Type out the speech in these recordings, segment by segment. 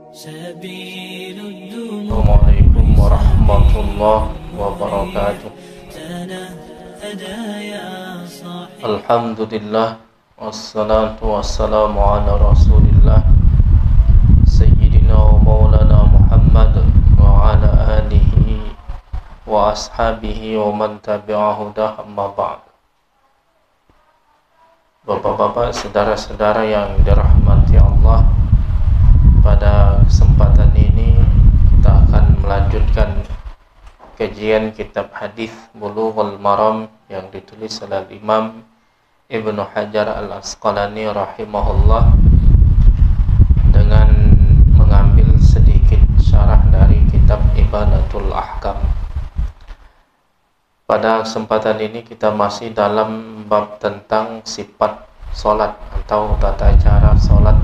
Assalamualaikum warahmatullahi wabarakatuh. Alhamdulillah, wassalatu wassalamu ala rasulillah Sayyidina wa maulana Muhammad wa ala alihi wa ashabihi wa man tabi'ahu dah, amma ba'd. Bapak-bapak, saudara-saudara yang dirahmati Allah, pada kesempatan ini kita akan melanjutkan kajian kitab hadis Bulughul Maram yang ditulis oleh Imam Ibnu Hajar Al-Asqalani rahimahullah, dengan mengambil sedikit syarah dari kitab Ibanatul Ahkam. Pada kesempatan ini kita masih dalam bab tentang sifat salat atau tata cara salat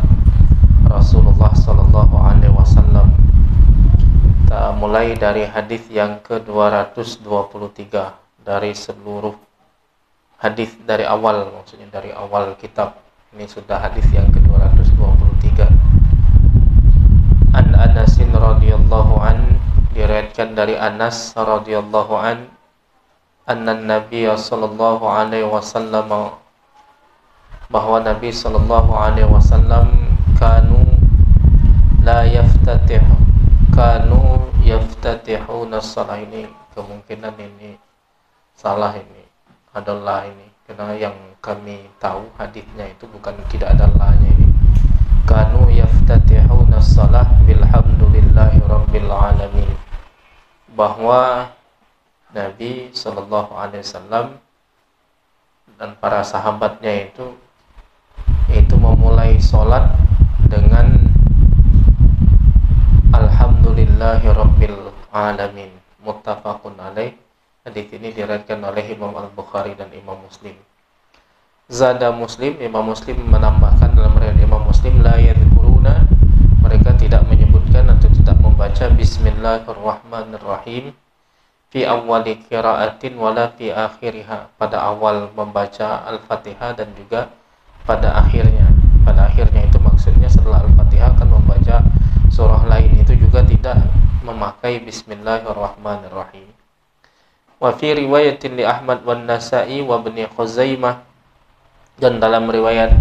Rasulullah sallallahu alaihi wasallam. Kita mulai dari hadis yang ke-223 dari seluruh hadis dari awal, maksudnya dari awal kitab. Ini sudah hadis yang ke-223. An Anas radhiyallahu an, diriwayatkan dari Anas radhiyallahu an, anna Nabi sallallahu alaihi wasallam, bahwa Nabi sallallahu alaihi wasallam kanu yaftatihuna salah. Ini kemungkinan ini salah, ini adalah ini, karena yang kami tahu hadisnya itu bukan, tidak ada lahnya ini. Kanu yaftatihuna salah bilhamdulillahi rabbil alamin, bahwa Nabi sallallahu alaihi wasallam dan para sahabatnya itu memulai salat dengan alhamdulillahi rabbil alamin, muttafaqun alaih. Hadis ini diriwayatkan oleh Imam Al-Bukhari dan Imam Muslim. Zada Muslim, Imam Muslim menambahkan dalam riwayat Imam Muslim, la yadhkuruna, mereka tidak menyebutkan atau tidak membaca bismillahirrahmanirrahim fi awwali qiraatin wala fi akhiriha, pada awal membaca Al-Fatihah dan juga pada akhirnya. Pada akhirnya itu maksudnya setelah Al-Fatihah akan membaca surah lain, itu juga tidak memakai bismillahirrahmanirrahim. Wa fi riwayatin li Ahmad wan Nasa'i wa Ibnu Khuzaimah, dan dalam riwayat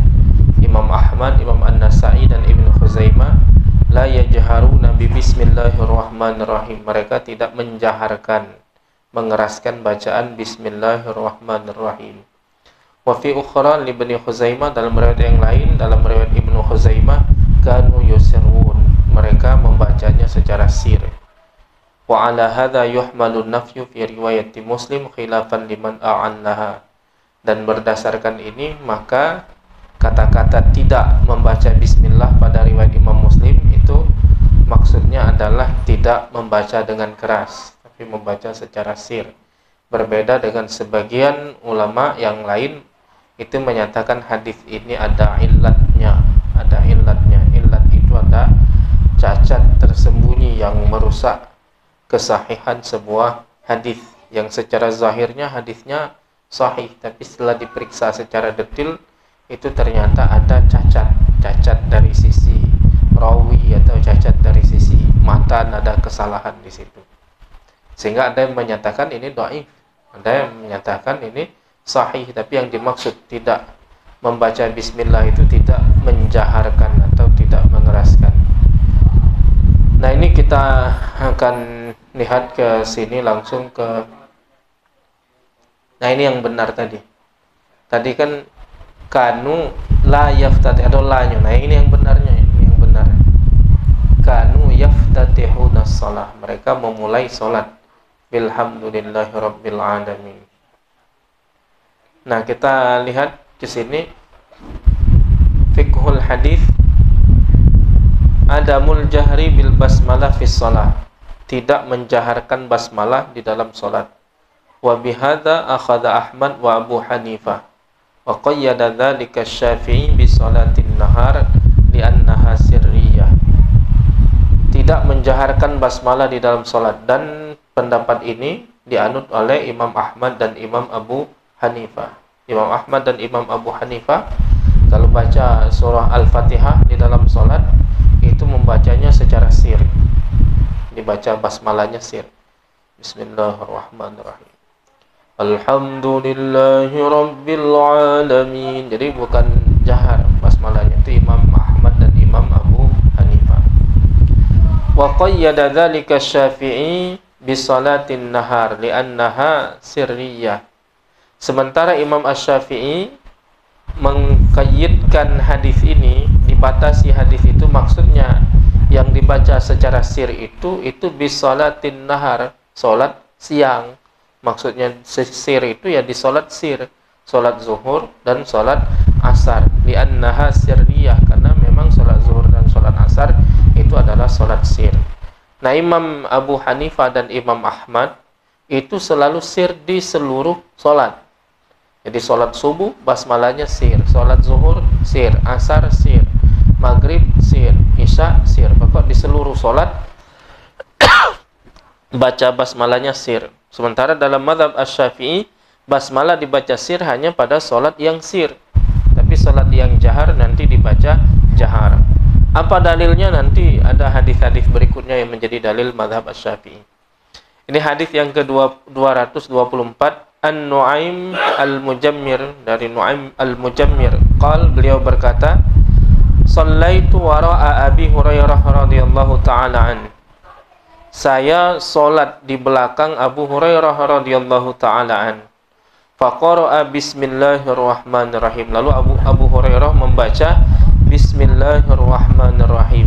Imam Ahmad, Imam An-Nasa'i dan Ibnu Khuzaimah, la yajharuna bi bismillahirrahmanirrahim, mereka tidak menjaharkan, mengeraskan bacaan bismillahirrahmanirrahim. Wa fi ukhra li Ibnu Khuzaimah, dalam riwayat yang lain, dalam riwayat Ibnu Khuzaimah, kanu yusirun, mereka membacanya secara sir. Wa ala hadza yuhmalu nafyu fi riwayat Muslim khilafan liman a'annaha, dan berdasarkan ini maka kata-kata tidak membaca bismillah pada riwayat Imam Muslim itu maksudnya adalah tidak membaca dengan keras, tapi membaca secara sir. Berbeda dengan sebagian ulama yang lain, itu menyatakan hadis ini ada illatnya, ada illatnya. Illat itu ada cacat tersembunyi yang merusak kesahihan sebuah hadis, yang secara zahirnya hadisnya sahih, tapi setelah diperiksa secara detail itu ternyata ada cacat dari sisi rawi atau cacat dari sisi matan, ada kesalahan di situ. Sehingga ada yang menyatakan ini dhaif, ada yang menyatakan ini sahih, tapi yang dimaksud tidak membaca bismillah itu tidak menjaharkan atau tidak mengeraskan. Nah, ini kita akan lihat ke sini langsung ke, nah ini yang benar tadi. Tadi kan kanu la yaftatih, atau la-nya. Nah, ini yang benarnya, ini yang benar. Kanu yaftatihuna shalah, mereka memulai salat bilhamdulillahi rabbil alamin. Nah, kita lihat di sini fiqhul hadis, adamul jahri bil basmalah fi shalah, tidak menjaharkan basmalah di dalam salat. Wa bihadza akhadha Ahmad wa Abu Hanifah wa qayyada dzalika Syafi'i bi shalatin nahar li'annaha sirriyah. Tidak menjaharkan basmalah di dalam salat, dan pendapat ini dianut oleh Imam Ahmad dan Imam Abu Hanifah. Imam Ahmad dan Imam Abu Hanifah kalau baca surah Al-Fatihah di dalam salat itu membacanya secara dibaca basmalahnya sir. Bismillahirrahmanirrahim. Alhamdulillahi rabbil alamin. Jadi bukan jahar basmalahnya, itu Imam Ahmad dan Imam Abu Hanifah. Wa qayyada dzalika Syafi'i bi salatin nahar li'annaha sirriyah. Sementara Imam Asy-Syafi'i mengkayyidkan hadis ini, dibatasi hadis itu maksudnya yang dibaca secara sir itu bi salatin nahar, salat siang. Maksudnya sir itu ya di salat sir, salat zuhur dan salat asar. Li'annaha sirriyah, karena memang salat zuhur dan salat asar itu adalah salat sir. Nah, Imam Abu Hanifah dan Imam Ahmad itu selalu sir di seluruh salat. Jadi salat subuh basmalahnya sir, salat zuhur sir, asar sir, maghrib sir, isya sir. Pokok di seluruh salat baca basmalahnya sir. Sementara dalam mazhab Asy-Syafi'i, basmalah dibaca sir hanya pada salat yang sir. Tapi salat yang jahar nanti dibaca jahar. Apa dalilnya? Nanti ada hadis-hadis berikutnya yang menjadi dalil mazhab Asy-Syafi'i. Ini hadis yang ke-224, An-Nu'aim Al-Mujammir, dari Nu'aim Al-Mujammir. Beliau berkata, "Shallaitu wara'a Abi Hurairah radhiyallahu ta'ala an." Saya salat di belakang Abu Hurairah radhiyallahu ta'ala an. Faqara'a bismillahirrahmanirrahim. Lalu Abu Hurairah membaca Bismillahirrahmanirrahim.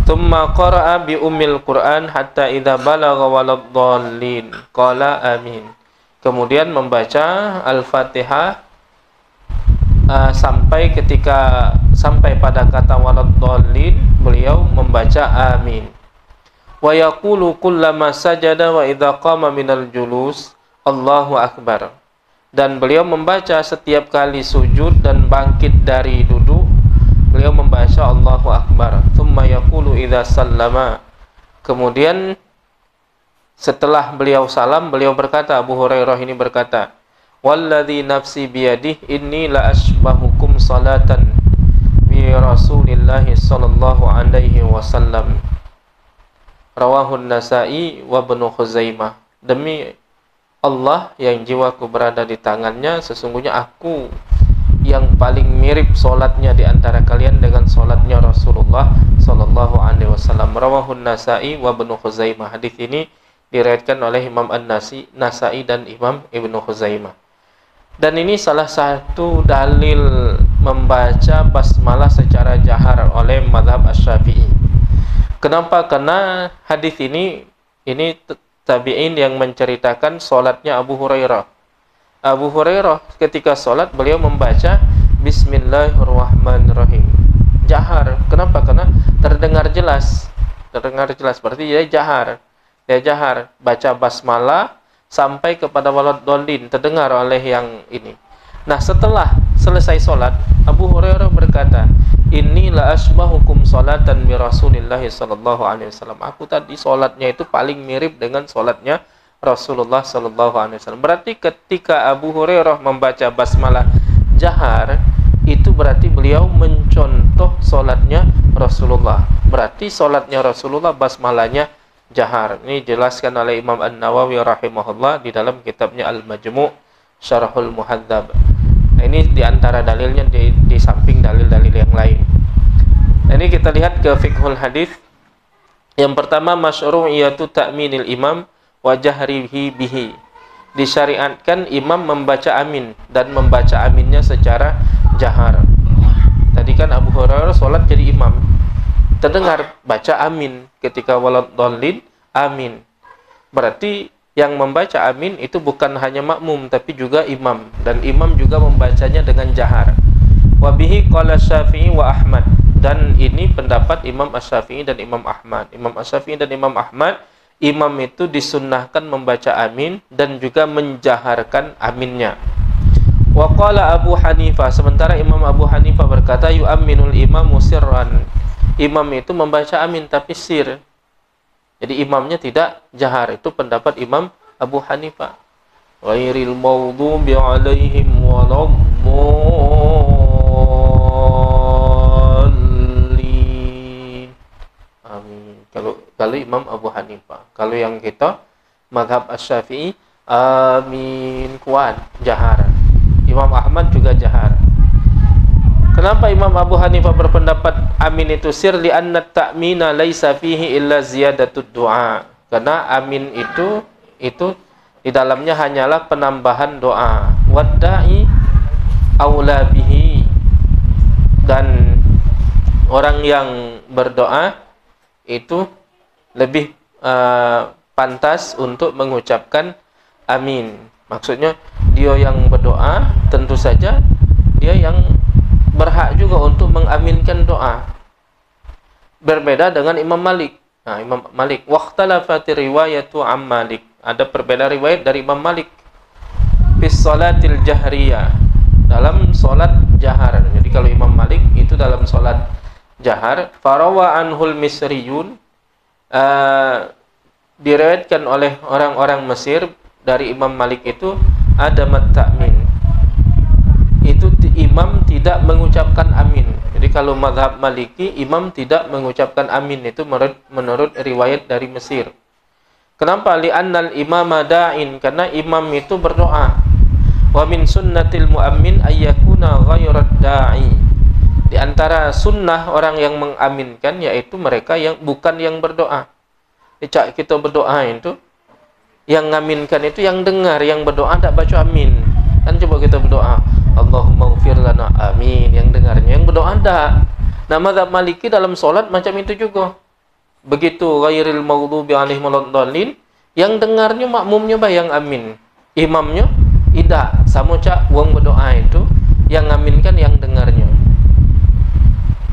Tsumma qara'a bi ummil Qur'an hatta idza balagha waladdallin qala amin. Kemudian membaca Al-Fatihah sampai pada kata waladdallin, beliau membaca amin. Wa yaqulu kullama sajada wa idza qama minal julus Allahu akbar. Dan beliau membaca setiap kali sujud dan bangkit dari duduk, beliau membaca Allahu akbar. Tsumma yaqulu idza sallama. Kemudian setelah beliau salam, beliau berkata, Abu Hurairah ini berkata, "Walladzi nafsi biyadihi inni la asbahukum salatan bi Rasulillah sallallahu alaihi wasallam." Rawahun Nasa'i wa Ibnu Khuzaimah. Demi Allah yang jiwaku berada di tangannya, sesungguhnya aku yang paling mirip solatnya di antara kalian dengan solatnya Rasulullah sallallahu alaihi wasallam. Rawahun Nasa'i wa Ibnu Khuzaimah. Hadis ini diriwayatkan oleh Imam An-Nasa'i dan Imam Ibnu Khuzaimah. Dan ini salah satu dalil membaca basmalah secara jahar oleh mazhab Asy-Syafi'i. Kenapa? Karena hadis ini tabi'in yang menceritakan solatnya Abu Hurairah. Abu Hurairah ketika solat beliau membaca Bismillahirrahmanirrahim jahar. Kenapa? Karena terdengar jelas, berarti dia jahar. Dia jahar baca basmalah sampai kepada waladdallin, terdengar oleh yang ini. Nah, setelah selesai solat, Abu Hurairah berkata, "Inni la asbahukum salatan bi Rasulillah sallallahu alaihi wasallam." Aku tadi solatnya itu paling mirip dengan solatnya Rasulullah sallallahu alaihi wasallam. Berarti ketika Abu Hurairah membaca basmalah jahar, itu berarti beliau mencontoh solatnya Rasulullah. Berarti solatnya Rasulullah basmalahnya jahar. Ini dijelaskan oleh Imam An-Nawawi rahimahullah di dalam kitabnya Al-Majmu' Syarhul Muhadzab. Nah, ini diantara dalilnya di samping dalil-dalil yang lain. Nah, ini kita lihat ke fiqhul hadis. Yang pertama, masyru'iyatu ta'minil imam wa jahrihi bihi. Disyariatkan imam membaca amin dan membaca aminnya secara jahar. Tadi kan Abu Hurairah salat jadi imam, terdengar baca amin ketika waladdallin amin. Berarti yang membaca amin itu bukan hanya makmum tapi juga imam, dan imam juga membacanya dengan jahar. Wa bihi qala Syafi'i wa Ahmad, dan ini pendapat Imam Asy-Syafi'i dan Imam Ahmad. Imam Asy-Syafi'i dan Imam Ahmad, imam itu disunnahkan membaca amin dan juga menjaharkan aminnya. Wa qala Abu Hanifah, sementara Imam Abu Hanifah berkata, yu'amminul imamu sirran. Imam itu membaca amin tapi sir. Jadi imamnya tidak jahar. Itu pendapat Imam Abu Hanifah. Ghairil maghdubi 'alaihim waladdallin. amin. Kalau Imam Abu Hanifah. Kalau yang kita mazhab Asy-Syafi'i, amin kuat jahar. Imam Ahmad juga jahar. Kenapa Imam Abu Hanifah berpendapat amin itu sir? Li'anna ta'mina laisa fihi illa ziyadatud du'a. Karena amin itu di dalamnya hanyalah penambahan doa. Wadda'i aula bihi, dan orang yang berdoa itu lebih pantas untuk mengucapkan amin. Maksudnya dia yang berdoa tentu saja dia yang berhak juga untuk mengaminkan doa. Berbeda dengan Imam Malik. Nah, Imam Malik waqtalafati riwayatu am Malik. Ada perbedaan riwayat dari Imam Malik fis salatil jahriyah, dalam salat jahar. Jadi kalau Imam Malik itu dalam salat jahar, farawa anhul misriyun, diriwayatkan oleh orang-orang Mesir dari Imam Malik itu ada ta'min. Itu imam tidak mengucapkan amin. Jadi kalau mazhab Maliki, imam tidak mengucapkan amin. Itu menurut riwayat dari Mesir. Kenapa? Li'annal imama da'in, karena imam itu berdoa. Wa min sunnatil mu'ammin ayyakuna ghairat da'i. Di antara sunnah orang yang mengaminkan yaitu mereka yang bukan yang berdoa. Cak kita berdoa itu, yang ngaminkan itu yang dengar, yang berdoa tak baca amin. Kan coba kita berdoa, Allahumma ghfir lana, amin. Yang dengarnya, yang berdoa tak. Nah, mazhab Maliki dalam solat macam itu juga. Begitu ghairil maghdubi alaihim waladdallin, yang dengarnya makmumnya bayang amin. Imamnya tidak. Sama cak wong berdoa itu, yang ngaminkan yang dengarnya.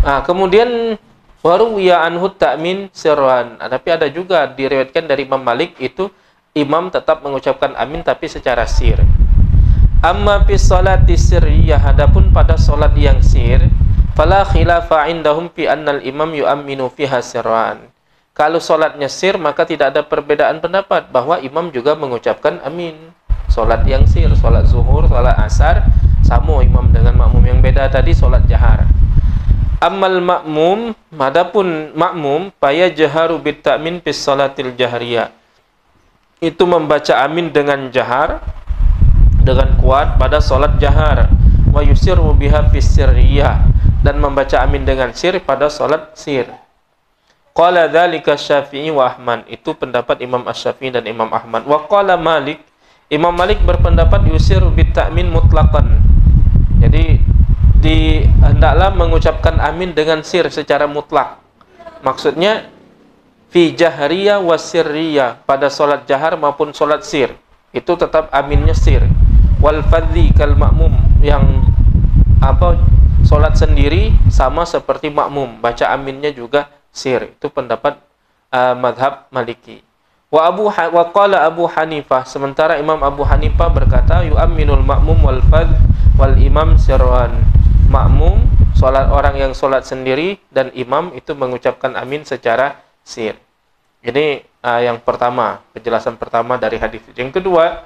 Nah, kemudian baru ya anhu ta'min sirran. Tapi ada juga diriwayatkan dari Imam Malik itu imam tetap mengucapkan amin tapi secara sir. Amma fi sholati sirriyah, adapun pada salat yang sir, fala khilafa indahum fi annal imam yu'minu fiha sirran. Kalau salatnya sir maka tidak ada perbedaan pendapat bahwa imam juga mengucapkan amin. Salat yang sir, salat zuhur, salat asar, sama imam dengan makmum. Yang beda tadi salat jahar. Ammal makmum, adapun makmum, fayajharu bit ta'min fi sholatil jahriyah. Itu membaca amin dengan jahar, dengan kuat pada solat jahar. Wa yusirru biha fis sirriyah, dan membaca amin dengan sir pada solat sir. Qala dzalika Syafi'i wa Ahmad. Itu pendapat Imam Asy-Syafi'i dan Imam Ahmad. Wa qala Malik, Imam Malik berpendapat yusirru bit ta'min mutlaqan. Jadi hendaklah mengucapkan amin dengan sir secara mutlak. Maksudnya fi jahriyah wa sirriyah, pada solat jahar maupun solat sir itu tetap aminnya sir. Wal fadhi kal makmum, yang solat sendiri sama seperti makmum, baca aminnya juga sir. Itu pendapat madhab Maliki. Wa qala Abu Hanifah, sementara Imam Abu Hanifah berkata yu'amminul makmum wal fadh wal imam sirran. Makmum, solat orang yang solat sendiri, dan imam itu mengucapkan amin secara sir. Ini yang pertama, penjelasan pertama dari hadis. Yang kedua,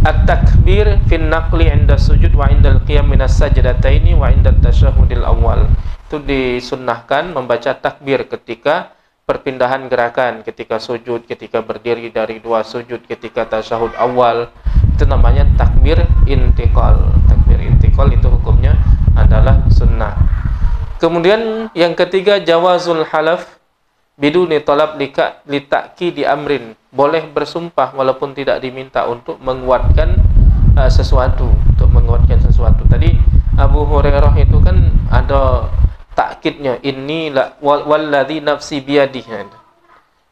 at-takbir fin naqli 'inda sujud wa 'indal qiyam minas sajdataini wa 'indat tasyahhudil awal. Itu disunnahkan membaca takbir ketika perpindahan gerakan, ketika sujud, ketika berdiri dari dua sujud, ketika tasyahud awal. Itu namanya takbir intiqal. Takbir intiqal itu hukumnya adalah sunnah. Kemudian yang ketiga, jawazul halaf biduni talab litaki di amrin. Boleh bersumpah walaupun tidak diminta untuk menguatkan sesuatu, Tadi Abu Hurairah itu kan ada takkidnya, inni walladzi nafsi biyadihi,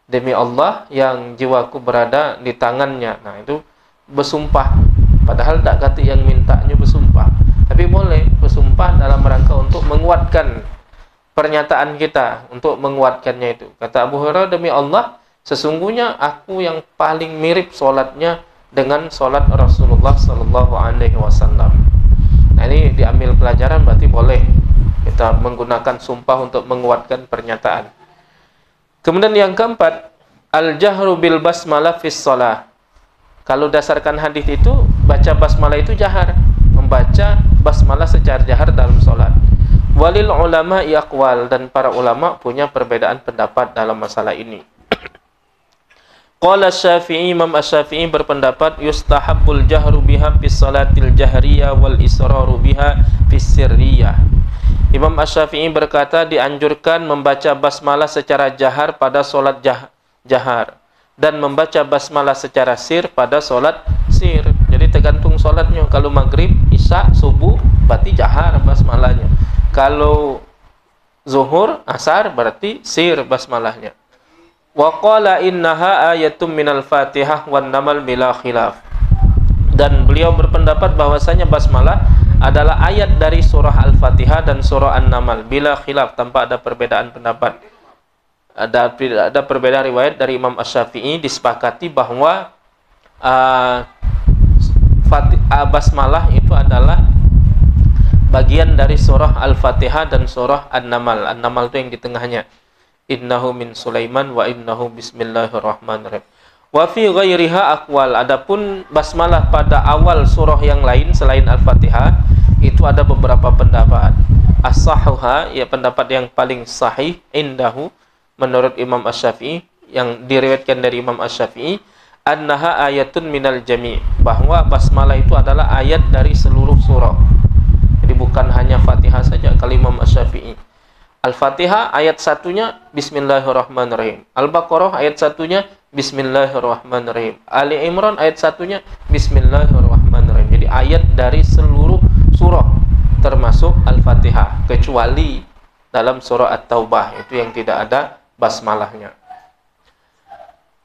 demi Allah yang jiwaku berada di tangannya. Nah, itu bersumpah, padahal tak kata yang mintanya bersumpah, tapi boleh bersumpah dalam rangka untuk menguatkan pernyataan kita, untuk menguatkannya itu. Kata Abu Hurairah, demi Allah, sesungguhnya aku yang paling mirip solatnya dengan solat Rasulullah Sallallahu Alaihi Wasallam. Nah, ini diambil pelajaran, berarti boleh kita menggunakan sumpah untuk menguatkan pernyataan. Kemudian yang keempat, al-jahru bil basmalah fis shalah. Kalau dasarkan hadis itu, baca basmalah itu jahar, membaca basmalah secara jahar dalam solat. Walil ulama aqwal, dan para ulama punya perbedaan pendapat dalam masalah ini. Qala Syafi'i, Imam Asy-Syafi'i berpendapat yustahabbul jahru biha fis salatil jahriyah wal israru biha fis sirriyah. Imam Asy-Syafi'i berkata dianjurkan membaca basmalah secara jahar pada solat jahar dan membaca basmalah secara sir pada solat sir. Jadi tergantung solatnya. Kalau maghrib, isya, subuh berarti jahar basmalahnya. Kalau zuhur, asar berarti sir basmalahnya. Wa qala innaha ayatum minal Fatihah wan namal bila khilaf. Dan beliau berpendapat bahwasanya basmalah adalah ayat dari surah Al-Fatihah dan surah An-Namal bila khilaf, tanpa ada perbedaan pendapat. Ada perbedaan riwayat dari Imam Asy-Syafi'i, disepakati bahwa basmalah itu adalah bagian dari surah Al-Fatihah dan surah An-Namal. An-Namal itu yang di tengahnya. Innahu min Sulaiman wa innahu bismillahirrahmanirrahim. Wa fi ghairiha aqwal. Adapun basmalah pada awal surah yang lain selain Al-Fatihah itu ada beberapa pendapat. As-sahhuha, ya pendapat yang paling sahih indahu menurut Imam Asy-Syafi'i, yang diriwayatkan dari Imam Asy-Syafi'i, annaha ayatun minal jami', bahwa basmalah itu adalah ayat dari seluruh surah. Jadi bukan hanya Fatihah saja. Kalau Imam Asy-Syafi'i, Al-Fatihah ayat satunya Bismillahirrahmanirrahim. Al-Baqarah ayat satunya Bismillahirrahmanirrahim. Ali Imran ayat satunya Bismillahirrahmanirrahim. Jadi ayat dari seluruh surah termasuk Al-Fatihah, kecuali dalam surah At-Taubah itu yang tidak ada basmalahnya.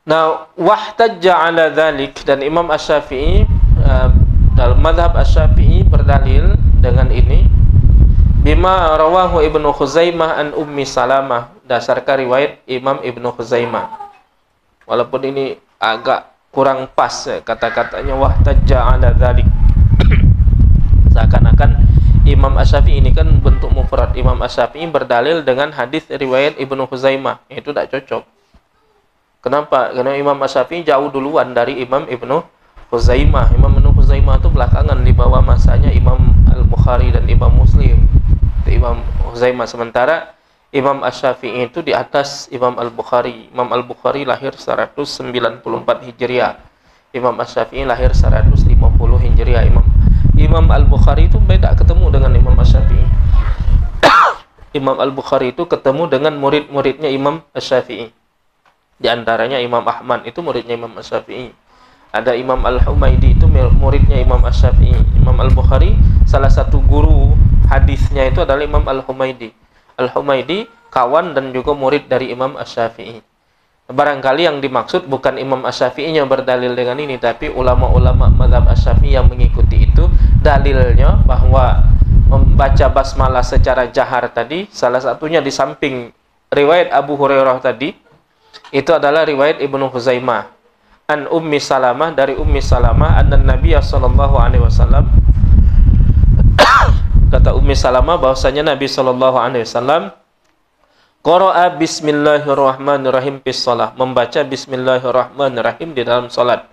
Nah, wahtajja ala dzalik, dan Imam Asy-Syafi'i dalam mazhab Asy-Syafi'i berdalil dengan ini bima rawahu Ibnu Khuzaimah an Ummi Salamah, dasarkan riwayat Imam Ibnu Khuzaimah. Walaupun ini agak kurang pas kata-katanya wahtajja ala dzalik. Seakan-akan Imam Asy-Syafi'i ini kan bentuk mufrad. Imam Asy-Syafi'i berdalil dengan hadis riwayat Ibnu Khuzaimah. Itu tidak cocok. Kenapa? Karena Imam Asy-Syafi'i jauh duluan dari Imam Ibnu Khuzaimah. Imam Ibnu Khuzaimah itu belakangan, di bawah masanya Imam Al-Bukhari dan Imam Muslim. Itu Imam Khuzaimah. Sementara Imam Asy-Syafi'i itu di atas Imam Al-Bukhari. Imam Al-Bukhari lahir 194 Hijriah. Imam Asy-Syafi'i lahir 150 Hijriah. Imam Al-Bukhari itu beda ketemu dengan Imam Asy-Syafi'i. Imam Al-Bukhari itu ketemu dengan murid-muridnya Imam Asy-Syafi'i. Di antaranya Imam Ahmad, itu muridnya Imam Asy-Syafi'i. Ada Imam Al-Humaidi, itu muridnya Imam Asy-Syafi'i. Imam Al-Bukhari salah satu guru hadisnya itu adalah Imam Al-Humaidi. Al-Humaidi kawan dan juga murid dari Imam Asy-Syafi'i. Barangkali yang dimaksud bukan Imam Asy-Syafi'i yang berdalil dengan ini, tapi ulama-ulama mazhab Asy-Syafi'i yang mengikuti itu. Dalilnya bahwa membaca basmalah secara jahar tadi, salah satunya di samping riwayat Abu Hurairah tadi, itu adalah riwayat Ibnu Khuzaimah an Ummi Salamah, dari Ummi Salamah anna Nabi sallallahu alaihi wasallam, kata Ummi Salamah bahwasanya Nabi sallallahu alaihi wasallam qara'a bismillahirrahmanirrahim fis shalah, membaca bismillahirrahmanirrahim di dalam salat.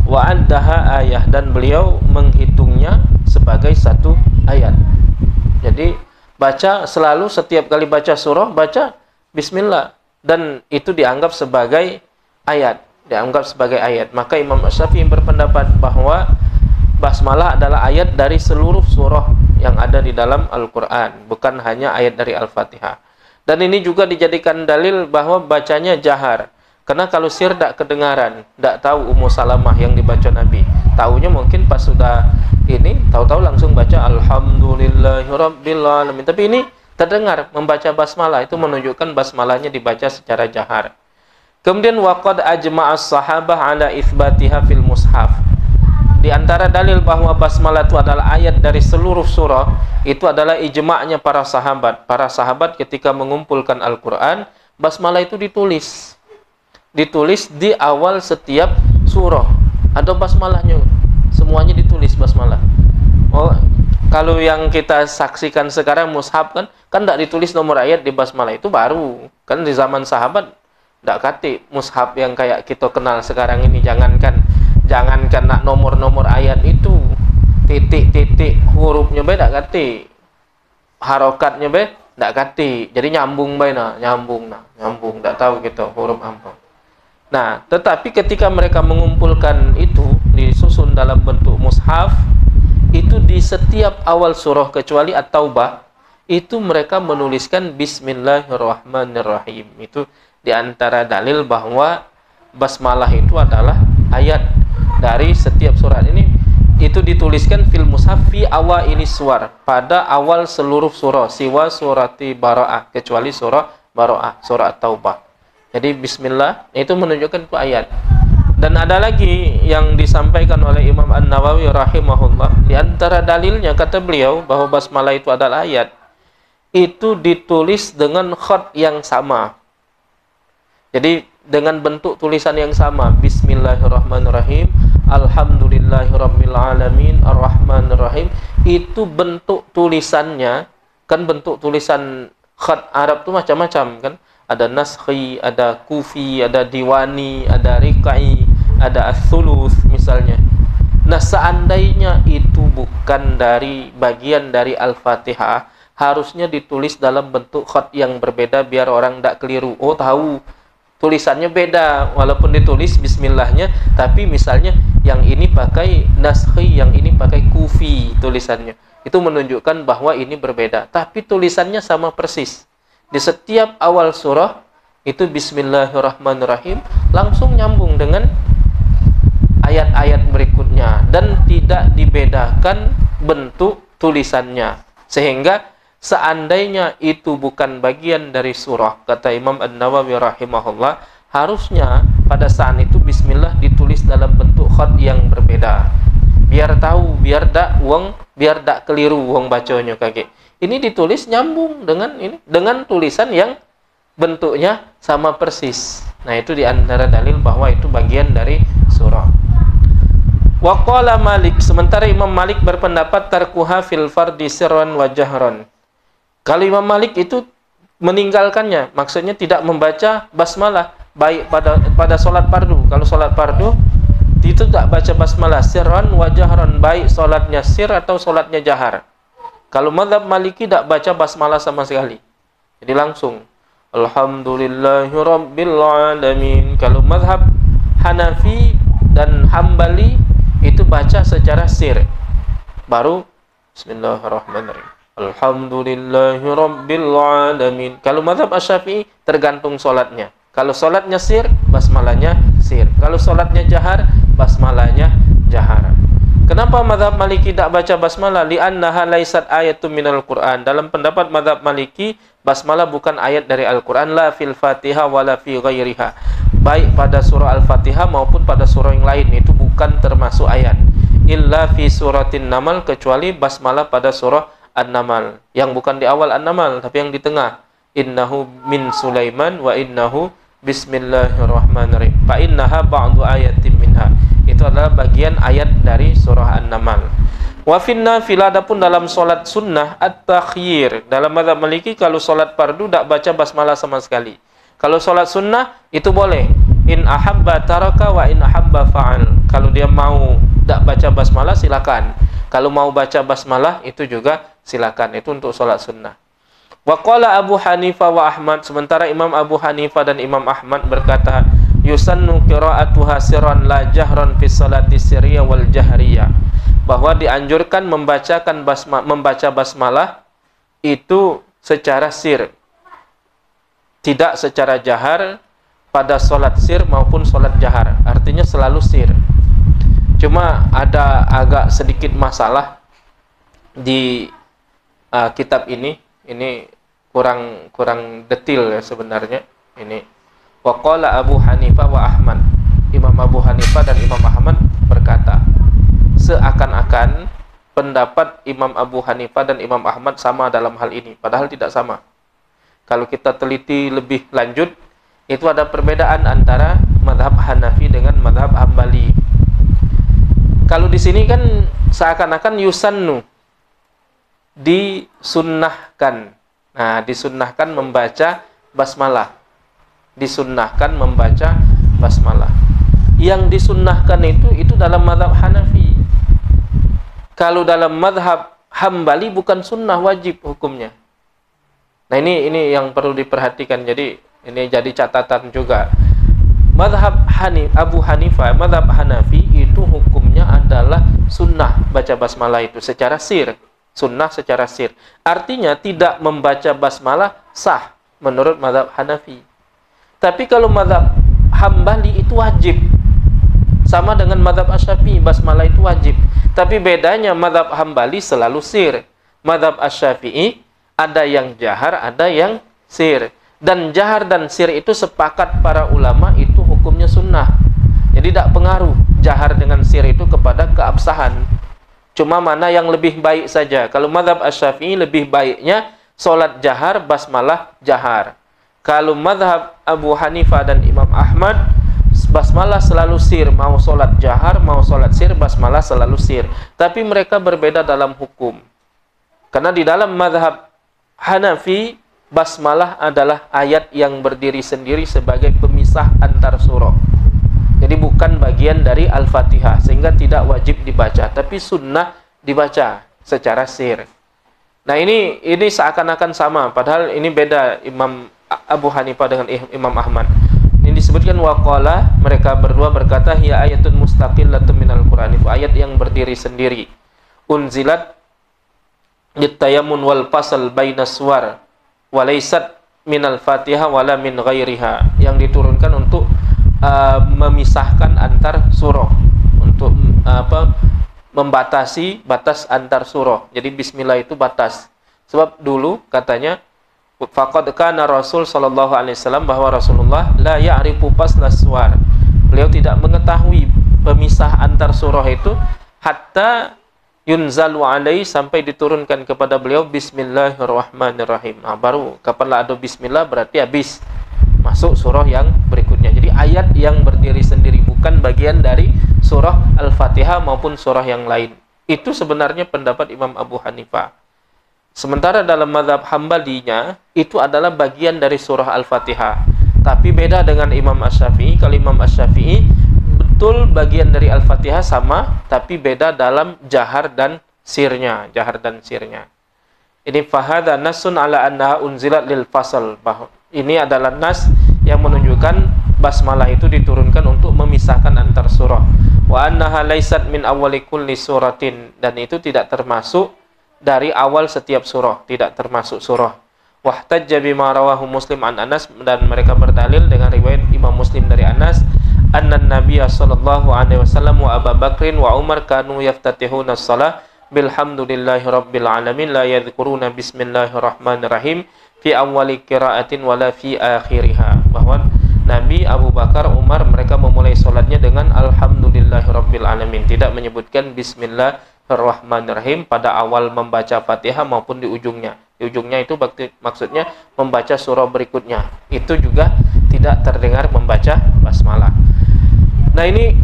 Wa addaha ayah, dan beliau menghitungnya sebagai satu ayat. Jadi baca selalu, setiap kali baca surah baca bismillah, dan itu dianggap sebagai ayat, Maka Imam Asy-Syafi'i berpendapat bahwa basmalah adalah ayat dari seluruh surah yang ada di dalam Al-Qur'an, bukan hanya ayat dari Al-Fatihah. Dan ini juga dijadikan dalil bahwa bacanya jahar. Karena kalau sir tidak kedengaran, tidak tahu Ummu Salamah yang dibaca Nabi. Taunya mungkin pas sudah ini, tahu-tahu langsung baca Alhamdulillahirabbil alamin. Tapi ini terdengar membaca basmalah, itu menunjukkan basmalahnya dibaca secara jahar. Kemudian waqad ajma'as sahabah ala itsbatiha fil mushaf. Di antara dalil bahwa basmalah itu adalah ayat dari seluruh surah, itu adalah ijma'nya para sahabat. Para sahabat ketika mengumpulkan Al-Quran, basmalah itu ditulis di awal setiap surah. Ada basmalahnya, semuanya ditulis basmalah. Oh, kalau yang kita saksikan sekarang mushaf kan tidak ditulis nomor ayat di basmalah, itu baru. Kan di zaman sahabat tidak kati mushaf yang kayak kita kenal sekarang ini. Jangankan nak nomor-nomor ayat itu, titik-titik hurufnya beda kati. harokatnya be ndak kati, jadi nyambung bae nyambung ndak tahu gitu huruf apa. Nah, tetapi ketika mereka mengumpulkan itu disusun dalam bentuk mushaf, itu di setiap awal surah kecuali At-Taubah itu mereka menuliskan Bismillahirrahmanirrahim. Itu di antara dalil bahwa basmalah itu adalah ayat dari setiap surat. Ini itu dituliskan fil mushaf fi awaili suwar, pada awal seluruh surah, siwa surati Bara'ah, kecuali surah Bara'ah, surah At-Taubah. Jadi bismillah itu menunjukkan itu ayat. Dan ada lagi yang disampaikan oleh Imam An-Nawawi rahimahullah, di antara dalilnya kata beliau bahwa basmalah itu adalah ayat, itu ditulis dengan khat yang sama. Jadi dengan bentuk tulisan yang sama, Bismillahirrahmanirrahim, Alhamdulillahirabbil alamin, Arrahmanirrahim. Itu bentuk tulisannya, kan bentuk tulisan khat Arab itu macam-macam kan? Ada naskhi, ada kufi, ada diwani, ada rikai, ada as-sulus misalnya. Nah, seandainya itu bukan dari bagian dari Al-Fatihah, harusnya ditulis dalam bentuk khat yang berbeda biar orang tidak keliru. Oh, tahu tulisannya beda, walaupun ditulis bismillahnya, tapi misalnya yang ini pakai naskhi, yang ini pakai kufi tulisannya. Itu menunjukkan bahwa ini berbeda, tapi tulisannya sama persis. Di setiap awal surah itu Bismillahirrahmanirrahim, langsung nyambung dengan ayat-ayat berikutnya dan tidak dibedakan bentuk tulisannya. Sehingga seandainya itu bukan bagian dari surah, kata Imam An-Nawawi rahimahullah, harusnya pada saat itu bismillah ditulis dalam bentuk khat yang berbeda. Biar tahu, biar dak keliru wong bacanya kakek. Ini ditulis nyambung dengan ini, dengan tulisan yang bentuknya sama persis. Nah, itu di antara dalil bahwa itu bagian dari surah. Wa qala Malik, sementara Imam Malik berpendapat tarkuha fil fardi sirran wa jahran. Kalau Imam Malik itu meninggalkannya, maksudnya tidak membaca basmalah baik pada salat fardu. Kalau salat fardu itu tak baca basmalah sirran wa jahran, baik salatnya sir atau salatnya jahar. Kalau mazhab Maliki tidak baca basmalah sama sekali. Jadi langsung Alhamdulillahirabbil alamin. Kalau mazhab Hanafi dan Hambali itu baca secara sir. Baru Bismillahirrahmanirrahim. Alhamdulillahirabbil alamin. Kalau mazhab Asy-Syafi'i tergantung salatnya. Kalau salatnya sir, basmalahnya sir. Kalau salatnya jahar, basmalahnya jahar. Kenapa mazhab Maliki tidak baca basmalah? Li'annaha laisat ayatun minal Qur'an. Dalam pendapat mazhab Maliki, basmalah bukan ayat dari Al-Qur'an, la fil Fatihah wala fi ghairiha. Baik pada surah Al-Fatihah maupun pada surah yang lain, itu bukan termasuk ayat. Illa fi suratin Namal, kecuali basmalah pada surah An-Namal, yang bukan di awal An-Namal tapi yang di tengah. Innahu min Sulaiman wa innahu bismillahirrahmanirrahim. Fa innaha ba'du ayatin minha. Itu adalah bagian ayat dari surah An-Namal. Wa finna fil, adapun dalam salat sunnah at-takhyir. Dalam mazhab Maliki kalau salat fardu tak baca basmalah sama sekali. Kalau salat sunnah itu boleh. In ahabba taraka wa in ahabba fa'al. Kalau dia mau tak baca basmalah silakan. Kalau mau baca basmalah itu juga silakan. Itu untuk salat sunnah. Wa qala Abu Hanifah wa Ahmad, sementara Imam Abu Hanifah dan Imam Ahmad berkata, yusannu qira'atuha sirran la jahran fi salati sirriyah wal jahriyah, bahwa dianjurkan membaca basmalah itu secara sir, tidak secara jahar pada salat sir maupun salat jahar. Artinya selalu sir. Cuma ada agak sedikit masalah di kitab ini kurang detil ya sebenarnya. Ini waqala Abu Hanifah wa Ahmad. Imam Abu Hanifah dan Imam Ahmad berkata, seakan-akan pendapat Imam Abu Hanifah dan Imam Ahmad sama dalam hal ini, padahal tidak sama. Kalau kita teliti lebih lanjut, itu ada perbedaan antara mazhab Hanafi dengan mazhab Hambali. Kalau di sini kan seakan-akan yusannu, disunnahkan. Nah, disunnahkan membaca basmalah. Disunnahkan membaca basmalah. Yang disunnahkan itu dalam mazhab Hanafi. Kalau dalam mazhab Hambali bukan sunnah, wajib hukumnya. Nah ini yang perlu diperhatikan. Jadi ini jadi catatan juga. Mazhab Abu Hanifah, mazhab Hanafi itu hukumnya adalah sunnah baca basmalah itu secara sir. Sunnah secara sir. Artinya tidak membaca basmalah sah menurut mazhab Hanafi. Tapi kalau mazhab Hambali itu wajib. Sama dengan mazhab Asy-Syafi'i, basmalah itu wajib. Tapi bedanya mazhab Hambali selalu sir. Mazhab Asy-Syafi'i ada yang jahar, ada yang sir. Dan jahar dan sir itu sepakat para ulama itu hukumnya sunnah. Jadi tidak pengaruh jahar dengan sir itu kepada keabsahan. Cuma mana yang lebih baik saja. Kalau mazhab Asy-Syafi'i lebih baiknya solat jahar, basmalah jahar. Kalau mazhab Abu Hanifah dan Imam Ahmad, basmalah selalu sir. Mau solat jahar, mau solat sir, basmalah selalu sir. Tapi mereka berbeda dalam hukum. Karena di dalam mazhab Hanafi, basmalah adalah ayat yang berdiri sendiri sebagai pemisah antar surah. Jadi bukan bagian dari Al-Fatihah, sehingga tidak wajib dibaca, tapi sunnah dibaca secara sir. Nah ini seakan-akan sama, padahal ini beda Imam Abu Hanifah dengan Imam Ahmad. Ini disebutkan waqala, mereka berdua berkata hiya ayatun mustaqillatun minal Qur'an, itu ayat yang berdiri sendiri. Unzilat littayamun wal fasal bainas suwar walaysat minal Fatihah wala min ghairiha, yang diturunkan untuk memisahkan antar surah, untuk membatasi batas antar surah. Jadi bismillah itu batas. Sebab dulu katanya faqad kana Rasul sallallahu alaihi wasallam, bahwa Rasulullah la ya'rifu faslas suwar. Beliau tidak mengetahui pemisah antar surah itu hatta yunzalu alaihi, sampai diturunkan kepada beliau bismillahirrahmanirrahim. Nah, baru kapanlah ada bismillah berarti habis masuk surah yang berikutnya. Jadi ayat yang berdiri sendiri, bukan bagian dari surah Al-Fatihah maupun surah yang lain. Itu sebenarnya pendapat Imam Abu Hanifah. Sementara dalam mazhab Hambalinya itu adalah bagian dari surah Al-Fatihah. Tapi beda dengan Imam Asy-Syafi'i. Kalau Imam Asy-Syafi'i betul bagian dari Al-Fatihah sama, tapi beda dalam jahar dan sirnya. Jahar dan sirnya. Ini fahadha nasun ala annaha unzilat lil fasal. Ini adalah nas yang menunjukkan basmalah itu diturunkan untuk memisahkan antar surah. Wa annaha laysat min awwali kulli suratin, dan itu tidak termasuk dari awal setiap surah, tidak termasuk surah. Wahtajja bima rawahu Muslim an Anas, dan mereka berdalil dengan riwayat Imam Muslim dari Anas, anna Nabiy sallallahu alaihi wasallam wa Abu Bakrin wa Umar kanu yaftatihuna as-shalah bilhamdulillahi rabbil alamin la yadhkuruna bismillahirrahmanirrahim fi awwali qiraatin wala fi akhiriha. Bahwa Nabi, Abu Bakar, Umar, mereka memulai salatnya dengan alhamdulillahirabbil alamin, tidak menyebutkan bismillahirrahmanirrahim pada awal membaca Fatihah maupun di ujungnya. Di ujungnya itu maksudnya membaca surah berikutnya. Itu juga tidak terdengar membaca basmalah. Nah ini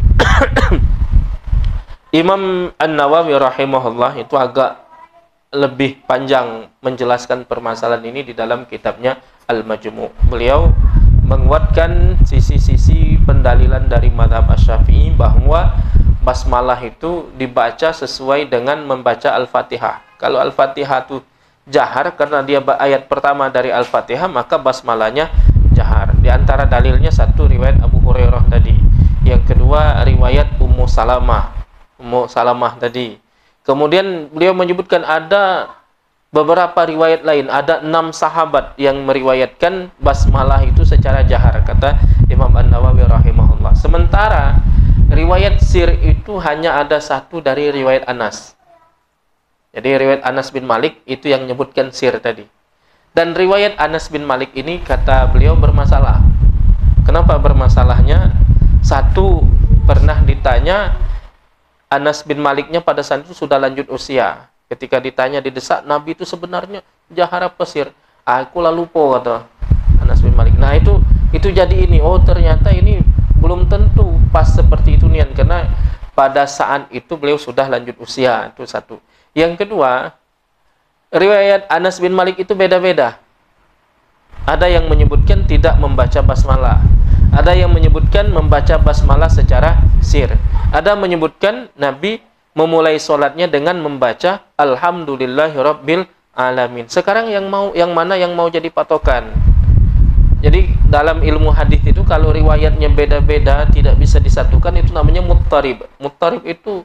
Imam An-Nawawi rahimahullah itu agak lebih panjang menjelaskan permasalahan ini di dalam kitabnya Al-Majmu'. Beliau menguatkan sisi-sisi pendalilan dari mazhab Asy-Syafi'i bahwa basmalah itu dibaca sesuai dengan membaca Al-Fatihah. Kalau Al-Fatihah itu jahar karena dia ayat pertama dari Al-Fatihah, maka basmalahnya jahar. Di antara dalilnya satu riwayat Abu Hurairah tadi. Yang kedua riwayat Ummu Salamah tadi. Kemudian beliau menyebutkan ada beberapa riwayat lain, ada 6 sahabat yang meriwayatkan basmalah itu secara jahar, kata Imam An-Nawawi rahimahullah. Sementara riwayat sir itu hanya ada satu dari riwayat Anas. Jadi riwayat Anas bin Malik itu yang menyebutkan sir tadi. Dan riwayat Anas bin Malik ini kata beliau bermasalah. Kenapa bermasalahnya? Satu, pernah ditanya, Anas bin Maliknya pada saat itu sudah lanjut usia. Ketika ditanya, didesak, Nabi itu sebenarnya jahar apa sir? Aku lalu lupa, kata Anas bin Malik. Nah itu jadi ini. Oh ternyata ini belum tentu pas seperti itu nian, karena pada saat itu beliau sudah lanjut usia. Itu satu. Yang kedua, riwayat Anas bin Malik itu beda-beda. Ada yang menyebutkan tidak membaca basmalah. Ada yang menyebutkan membaca basmalah secara sir. Ada menyebutkan Nabi memulai sholatnya dengan membaca Alhamdulillahirabbil alamin. Sekarang yang mana yang mau jadi patokan? Jadi dalam ilmu hadis itu kalau riwayatnya beda-beda tidak bisa disatukan itu namanya muttarib. Muttarib itu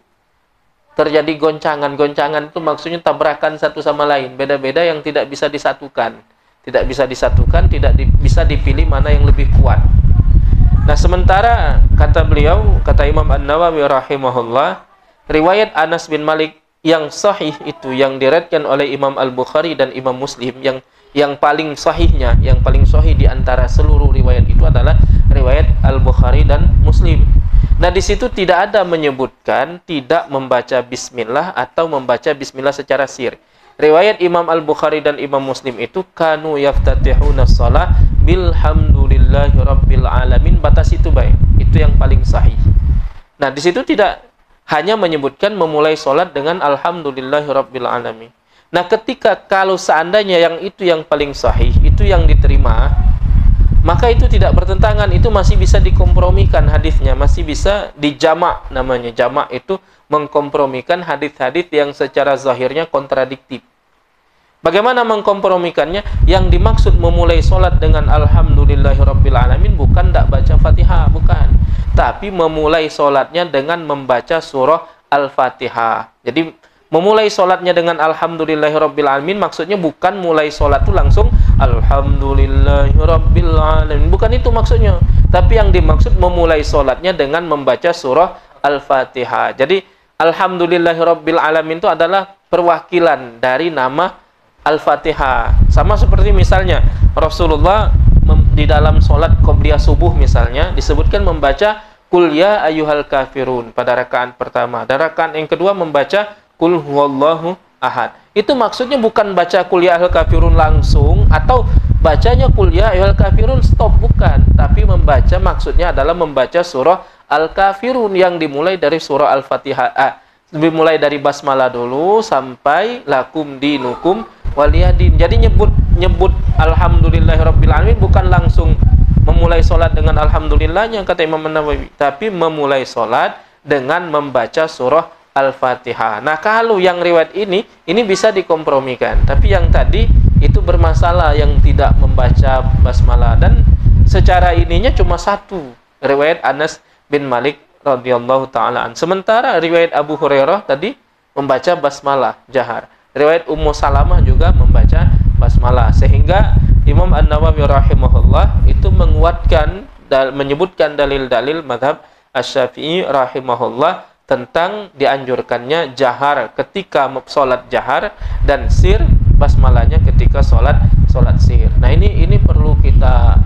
terjadi goncangan itu maksudnya tabrakan satu sama lain, beda-beda yang tidak bisa disatukan. Tidak bisa disatukan, bisa dipilih mana yang lebih kuat. Nah, sementara kata beliau, kata Imam An-Nawawi rahimahullah, riwayat Anas bin Malik yang sahih itu yang diriwayatkan oleh Imam Al-Bukhari dan Imam Muslim yang paling sahihnya, yang paling sahih di antara seluruh riwayat itu adalah riwayat Al-Bukhari dan Muslim. Nah, di situ tidak ada menyebutkan tidak membaca bismillah atau membaca bismillah secara sir. Riwayat Imam Al-Bukhari dan Imam Muslim itu kanu yaftatihuna shalah bilhamdulillahi rabbil alamin, batas itu baik. Itu yang paling sahih. Nah, di situ tidak hanya menyebutkan memulai sholat dengan alhamdulillahi rabbil alamin. Nah, ketika kalau seandainya yang itu yang paling sahih, itu yang diterima, maka itu tidak bertentangan, itu masih bisa dikompromikan hadisnya, masih bisa dijamak namanya. Jamak itu mengkompromikan hadis-hadis yang secara zahirnya kontradiktif. Bagaimana mengkompromikannya? Yang dimaksud memulai sholat dengan alhamdulillahirabbil alamin bukan tidak baca Fatihah, bukan. Tapi memulai sholatnya dengan membaca surah Al-Fatihah. Jadi memulai sholatnya dengan alhamdulillahirabbil alamin maksudnya bukan mulai sholat itu langsung alhamdulillahirabbil alamin. Bukan itu maksudnya. Tapi yang dimaksud memulai sholatnya dengan membaca surah Al-Fatihah. Jadi alhamdulillahirabbil alamin itu adalah perwakilan dari nama Al-Fatihah. Sama seperti misalnya Rasulullah di dalam sholat qobliyah subuh misalnya disebutkan membaca Qul ya ayyuhal kafirun pada rakaat pertama. Dan rakaat yang kedua membaca Qul huwallahu ahad. Itu maksudnya bukan baca Qul ya ayyuhal kafirun langsung atau bacanya Qul ya ayyuhal kafirun stop, bukan. Tapi membaca maksudnya adalah membaca surah Al-Kafirun yang dimulai dari surah Al-Fatihah. Dimulai dari basmalah dulu sampai lakum dinukum waliyadin. Jadi nyebut alhamdulillahirabbil alamin bukan langsung memulai sholat dengan alhamdulillahnya kata Imam An-Nawawi, tapi memulai sholat dengan membaca surah Al-Fatihah. Nah, kalau yang riwayat ini bisa dikompromikan. Tapi yang tadi itu bermasalah yang tidak membaca basmalah, dan secara ininya cuma satu, riwayat Anas bin Malik radhiyallahu taala an. Sementara riwayat Abu Hurairah tadi membaca basmalah jahar. Riwayat Ummu Salamah juga membaca basmalah, sehingga Imam An-Nawawi rahimahullah itu menguatkan menyebutkan dalil-dalil mazhab Asy-Syafi'i rahimahullah tentang dianjurkannya jahar ketika sholat jahar dan sir basmalahnya ketika sholat sir. Nah, ini perlu kita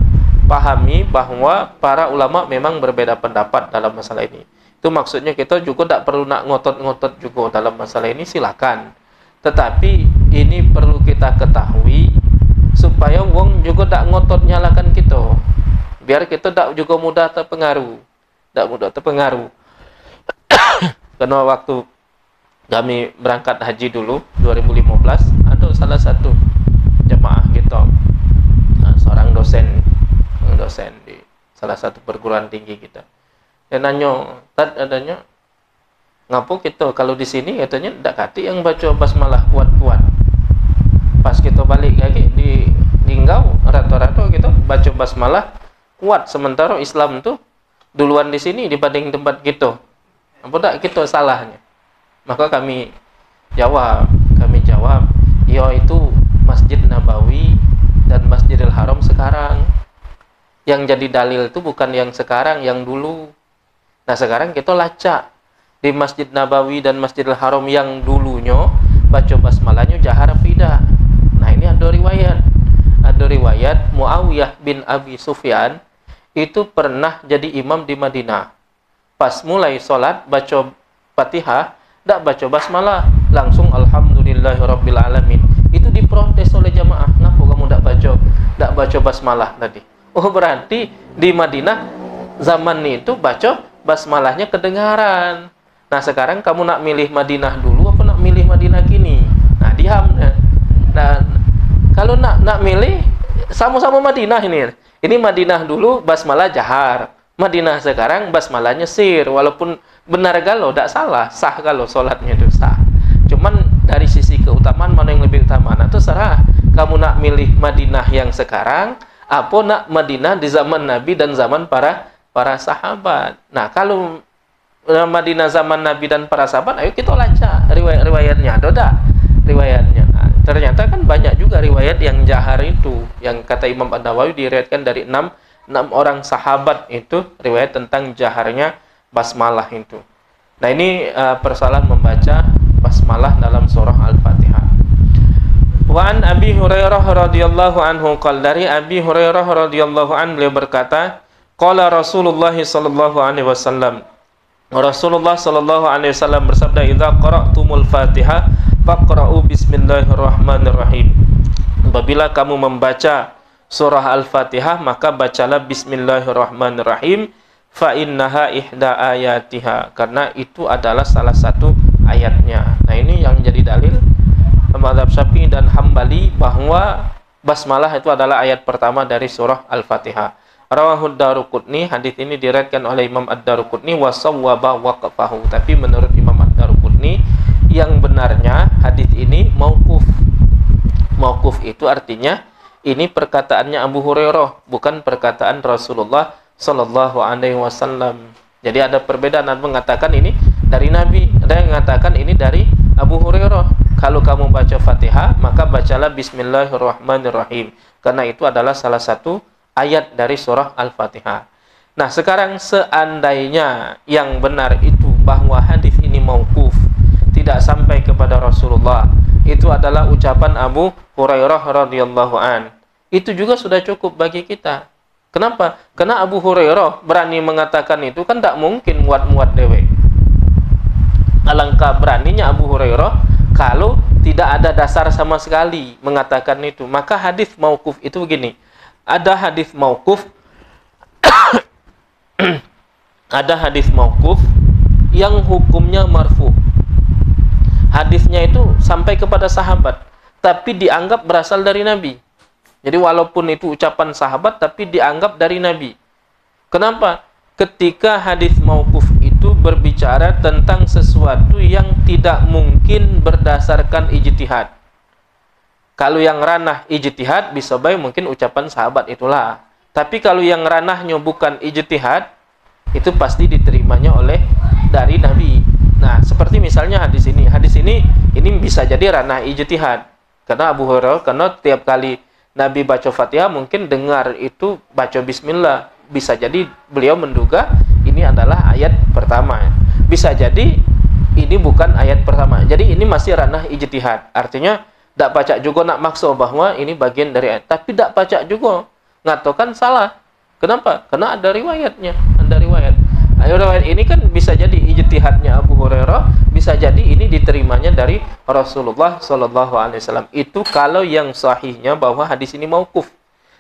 pahami bahwa para ulama memang berbeda pendapat dalam masalah ini. Itu maksudnya kita juga tidak perlu nak ngotot-ngotot juga dalam masalah ini, silakan. Tetapi ini perlu kita ketahui supaya wong juga tidak ngotot nyalakan kita. Biar kita tidak juga mudah terpengaruh. Karena waktu kami berangkat haji dulu 2015, ada salah satu jemaah gitu, seorang dosen di salah satu perguruan tinggi kita. Dia nanya, adanya ngapo kita kalau di sini katanya ndak kati yang baca basmalah kuat-kuat. Pas kita balik lagi di Ngau rata-rata kita baca basmalah kuat, sementara Islam tuh duluan di sini dibanding tempat kita. Apa tak kita salahnya? Maka kami jawab, ya itu Masjid Nabawi dan Masjidil Haram sekarang. Yang jadi dalil itu bukan yang sekarang, yang dulu. Nah, sekarang kita lacak di Masjid Nabawi dan Masjidil Haram yang dulunya baca basmalahnya jahar tidak. Nah, ini ada riwayat Muawiyah bin Abi Sufyan itu pernah jadi imam di Madinah. Pas mulai sholat baca Fatihah, tidak baca basmalah, langsung alhamdulillahirabbil alamin. Itu diprotes oleh jamaah, ngapa kamu tidak baca basmalah tadi? Oh, berarti di Madinah zaman itu baca basmalahnya kedengaran. Nah, sekarang kamu nak milih Madinah dulu apa nak milih Madinah kini? Nah, diam. Nah, kalau nak milih sama-sama Madinah ini. Ini Madinah dulu basmalah jahar. Madinah sekarang basmalahnya sir, walaupun benar galau, tidak salah, sah kalau sholatnya itu sah. Cuman dari sisi keutamaan mana yang lebih utama, nah terserah kamu nak milih Madinah yang sekarang apa nak Madinah di zaman Nabi dan zaman para sahabat. Nah kalau Madinah zaman Nabi dan para sahabat, ayo kita lacak riwayat-riwayatnya, ada riwayatnya. Nah, ternyata kan banyak juga riwayat yang jahar itu, yang kata Imam An-Nawawi diriwayatkan dari 6 orang sahabat itu riwayat tentang jaharnya basmalah itu. Nah ini persoalan membaca basmalah dalam surah Al-Fatihah. Wa an Abi Hurairah radhiyallahu anhu qala, dari Abi Hurairah radhiyallahu anhu beliau berkata, qala Rasulullah sallallahu alaihi wasallam, Rasulullah sallallahu alaihi wasallam bersabda, idza qara'tumul Fatihah faqra'u bismillahirrahmanirrahim. Apabila kamu membaca surah Al-Fatihah maka bacalah bismillahirrahmanirrahim, fa innaha ihda ayatiha, karena itu adalah salah satu ayatnya. Nah ini yang jadi dalil mazhab Syafi'i dan Hambali bahwa basmalah itu adalah ayat pertama dari surah Al-Fatihah. Rawahu Ad-Daruqutni, hadis ini diriwayatkan oleh Imam Ad-Daruqutni wa sawwaba waqfahu, tapi menurut Imam Ad-Daruqutni yang benarnya hadis ini mauquf. Mauquf itu artinya ini perkataannya Abu Hurairah, bukan perkataan Rasulullah sallallahu alaihi wasallam. Jadi ada perbedaan, ada mengatakan ini dari Nabi, ada yang mengatakan ini dari Abu Hurairah. Kalau kamu baca Fatihah maka bacalah bismillahirrahmanirrahim, karena itu adalah salah satu ayat dari surah Al-Fatihah. Nah sekarang seandainya yang benar itu bahwa hadis ini mauquf, tidak sampai kepada Rasulullah, itu adalah ucapan Abu Hurairah radhiyallahu an, itu juga sudah cukup bagi kita. Kenapa? Karena Abu Hurairah berani mengatakan itu, kan tidak mungkin muat-muat dewek. Alangkah beraninya Abu Hurairah kalau tidak ada dasar sama sekali mengatakan itu. Maka hadis mauquf itu begini, ada hadis mauquf ada hadis mauquf yang hukumnya marfu. Hadisnya itu sampai kepada sahabat, tapi dianggap berasal dari Nabi. Jadi walaupun itu ucapan sahabat, tapi dianggap dari Nabi. Kenapa? Ketika hadis mauquf itu berbicara tentang sesuatu yang tidak mungkin berdasarkan ijtihad. Kalau yang ranah ijtihad bisa baik mungkin ucapan sahabat itulah. Tapi kalau yang ranahnya bukan ijtihad, itu pasti diterimanya oleh dari Nabi. Nah, seperti misalnya hadis ini. Hadis ini bisa jadi ranah ijtihad. Karena Abu Hurairah, karena tiap kali Nabi baca Fatihah mungkin dengar itu baca bismillah. Bisa jadi beliau menduga ini adalah ayat pertama. Bisa jadi ini bukan ayat pertama. Jadi ini masih ranah ijtihad. Artinya tidak baca juga nak maksud bahwa ini bagian dari ayat. Tapi tidak baca juga ngatakan salah. Kenapa? Karena ada riwayatnya. Ada riwayat. Riwayat ini kan bisa jadi ijtihadnya Abu Hurairah, bisa jadi ini diterimanya dari Rasulullah sallallahu alaihi wasallam. Itu kalau yang sahihnya bahwa hadis ini mauquf.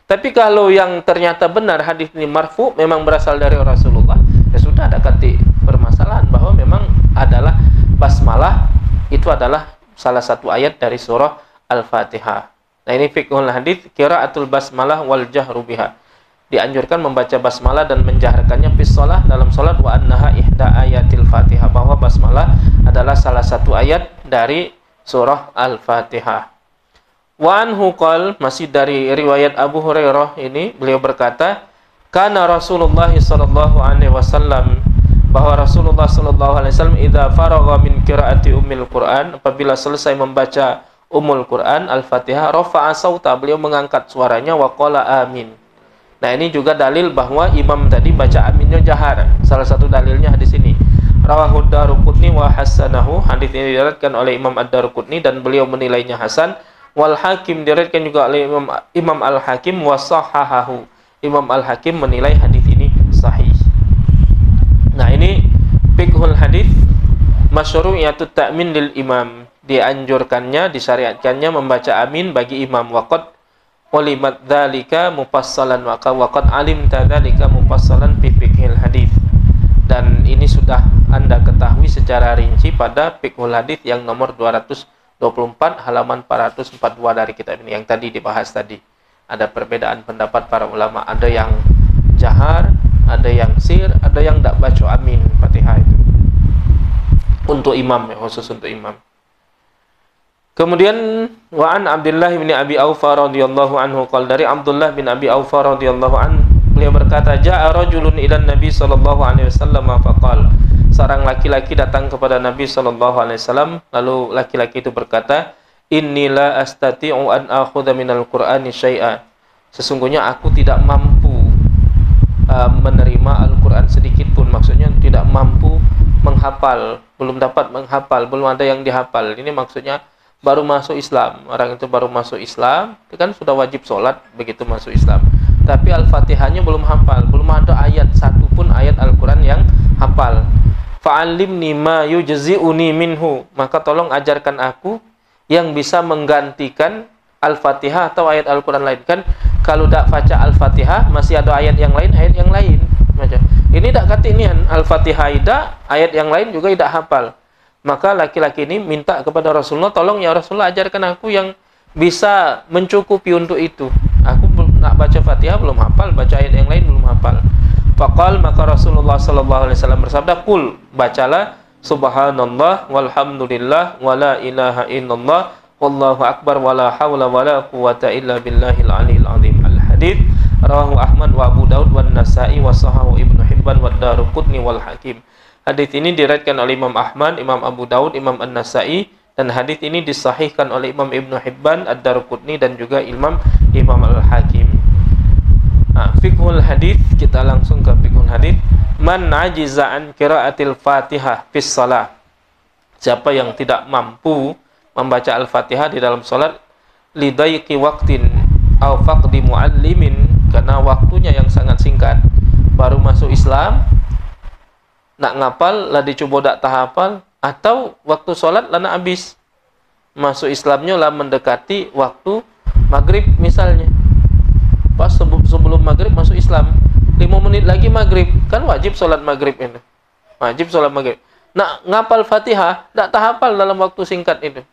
Tapi kalau yang ternyata benar hadis ini marfu, memang berasal dari Rasulullah, ya sudah, ada kata permasalahan bahwa memang adalah basmalah itu adalah salah satu ayat dari surah Al-Fatihah. Nah ini fiqhul hadis, qiraatul basmalah wal jahru biha. Dianjurkan membaca basmalah dan menjaharkannya fi shalah, dalam salat, wa annaha ihda ayatil Fatihah, bahwa basmalah adalah salah satu ayat dari surah Al-Fatihah. Wa anhu qal, masih dari riwayat Abu Hurairah ini, beliau berkata, kana Rasulullah sallallahu alaihi wasallam, bahwa Rasulullah sallallahu alaihi wasallam idza faragha min qiraati ummil Quran, apabila selesai membaca Ummul Quran Al-Fatihah, rafa'a sauta, beliau mengangkat suaranya, wa qala amin. Nah ini juga dalil bahwa imam tadi baca aminnya jahar. Salah satu dalilnya hadis ini. Rawahu Ad-Daruqutni wa hasanahu, hadis ini diriwayatkan oleh Imam Ad-Daruqutni dan beliau menilainya hasan. Wal Hakim, diriwayatkan juga oleh Imam Al-Hakim wa sahahahu. Imam Al-Hakim menilai hadis ini sahih. Nah ini fiqhul hadis, masyru'iyatut ta'min lil imam. Dianjurkannya, disyariatkannya membaca amin bagi imam. Waqad ulimat dzalika mufassalan wa qad alimta dzalika mufassalan fi fiqhil hadis. Dan ini sudah Anda ketahui secara rinci pada fiqhul hadis yang nomor 224 halaman 442 dari kitab ini yang tadi dibahas tadi. Ada perbedaan pendapat para ulama, ada yang jahar, ada yang sir, ada yang tidak baca amin Fatihah itu. untuk imam, ya, khusus untuk imam. Kemudian wa an Abdullah bin Abi Aufa radhiyallahu anhu qala, dari Abdullah bin Abi Aufa radhiyallahu anhu, beliau berkata, ja'a rajulun ila Nabi sallallahu alaihi wasallam faqala, seorang laki-laki datang kepada Nabi sallallahu alaihi wasallam, lalu laki-laki itu berkata, inni la astati'u an akhudha minal Qur'ani syai'a, sesungguhnya aku tidak mampu menerima Al-Qur'an sedikit pun, maksudnya tidak mampu menghafal, belum dapat menghafal, belum ada yang dihafal. Ini maksudnya baru masuk Islam. Orang itu baru masuk Islam, itu kan sudah wajib sholat begitu masuk Islam. Tapi Al-Fatihahnya belum hafal, belum ada ayat satu pun ayat Al-Quran yang hafal. Fa'allimni ma yujzi'uni minhu, maka tolong ajarkan aku yang bisa menggantikan Al-Fatihah atau ayat Al-Quran lain. Kan kalau tidak baca Al-Fatihah masih ada ayat yang lain, Macam ini tidak katinian Al-Fatihah tidak, ayat yang lain juga tidak hafal. Maka laki-laki ini minta kepada Rasulullah, tolong ya Rasulullah, ajarkan aku yang bisa mencukupi untuk itu. Aku nak baca Fatihah belum hafal, baca ayat yang lain belum hafal. Faqal, maka Rasulullah sallallahu alaihi wasallam bersabda, qul, bacalah subhanallah walhamdulillah wala ilaha illallah wallahu akbar wala hawla wala quwata illa billahil aliyil azim. Al hadits rawahu Ahmad wa Abu Daud wa Nasa'i wa sahahu Ibnu Hibban wa Daruqutni wal Hakim. Hadis ini diriwayatkan oleh Imam Ahmad, Imam Abu Daud, Imam An-Nasai, dan hadis ini disahihkan oleh Imam Ibnu Hibban, Ad-Daruqutni, dan juga Imam Al-Hakim. Nah, fiqhul hadis, kita langsung ke fiqhul hadis. Man ajiza an qiraatil Fatihah fis shalah. Siapa yang tidak mampu membaca Al-Fatihah di dalam salat, lidayqi waqtin aw faqdi muallimin, karena waktunya yang sangat singkat, baru masuk Islam, nak ngapal lah dicoba dak tahapal, atau waktu sholat lah nak habis, masuk Islamnya lah mendekati waktu maghrib misalnya, pas sebelum maghrib masuk Islam, 5 menit lagi maghrib, kan wajib sholat maghrib ini, wajib sholat maghrib, nak ngapal Fatihah dak tahapal dalam waktu singkat itu,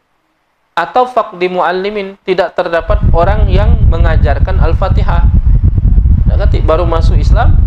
atau faqdi muallimin, tidak terdapat orang yang mengajarkan Al-Fatihah, baru masuk Islam,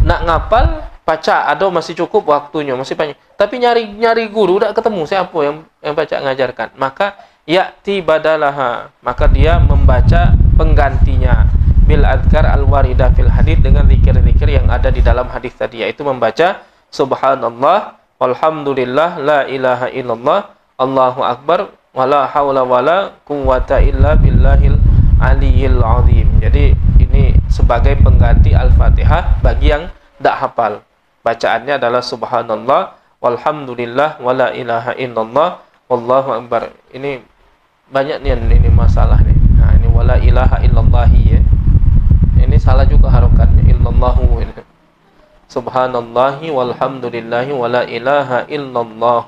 nak ngapal baca, ada masih cukup waktunya, masih banyak, tapi nyari guru tak ketemu siapa yang baca ngajarkan, maka ya'ti badalaha, maka dia membaca penggantinya bil adkar al waridah fil hadits, dengan zikir-zikir yang ada di dalam hadis tadi, yaitu membaca subhanallah walhamdulillah la ilaha illallah Allahu akbar wala haula wala quwwata illa billahil aliyil azim. Jadi ini sebagai pengganti Al-Fatihah bagi yang tak hafal. Bacaannya adalah subhanallah walhamdulillah wala ilaha illallah wallahu akbar. Ini banyak nih ini masalah nih. Nah, ini wala ilaha illallah ya. Ini salah juga harokatnya, illallahu. Subhanallahi walhamdulillahi wala ilaha illallah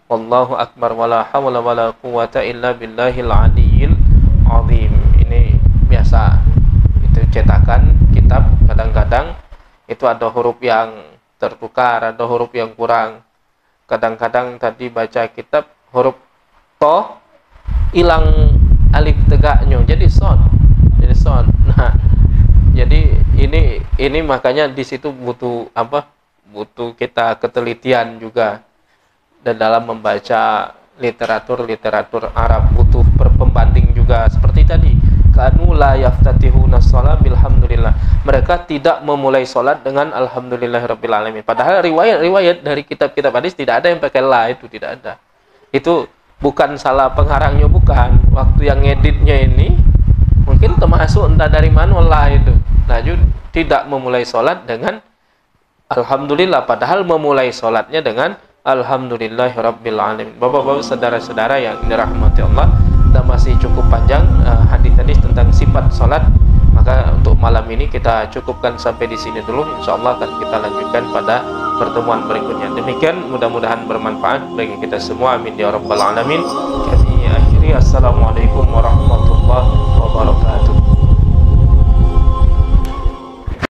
wallahu akbar wala hawla wala quwwata illa billahil aliyil azim. Ini biasa itu cetakan kitab, kadang-kadang itu ada huruf yang tertukar, ada huruf yang kurang. Kadang-kadang tadi baca kitab huruf to hilang alif tegaknya, jadi son. Nah, jadi ini makanya di situ butuh apa? Butuh kita ketelitian juga. Dan dalam membaca literatur Arab butuh pembanding juga, seperti tadi. Kanu la yaftatihuna shalah bilhamdulillah. Mereka tidak memulai salat dengan alhamdulillahirabbil alamin. Padahal riwayat dari kitab-kitab hadis tidak ada yang pakai la, itu tidak ada. Itu bukan salah pengarangnya, bukan. Waktu yang ngeditnya ini mungkin termasuk entah dari mana la itu. Lanjut tidak memulai salat dengan alhamdulillah, padahal memulai salatnya dengan alhamdulillahirabbil alamin. Bapak-bapak, saudara-saudara yang dirahmati Allah, dan masih cukup panjang hadis-hadis tentang sifat salat, maka untuk malam ini kita cukupkan sampai di sini dulu. Insyaallah akan kita lanjutkan pada pertemuan berikutnya. Demikian, mudah-mudahan bermanfaat bagi kita semua, amin ya rabbal alamin. Kami akhiri, assalamualaikum warahmatullahi wabarakatuh.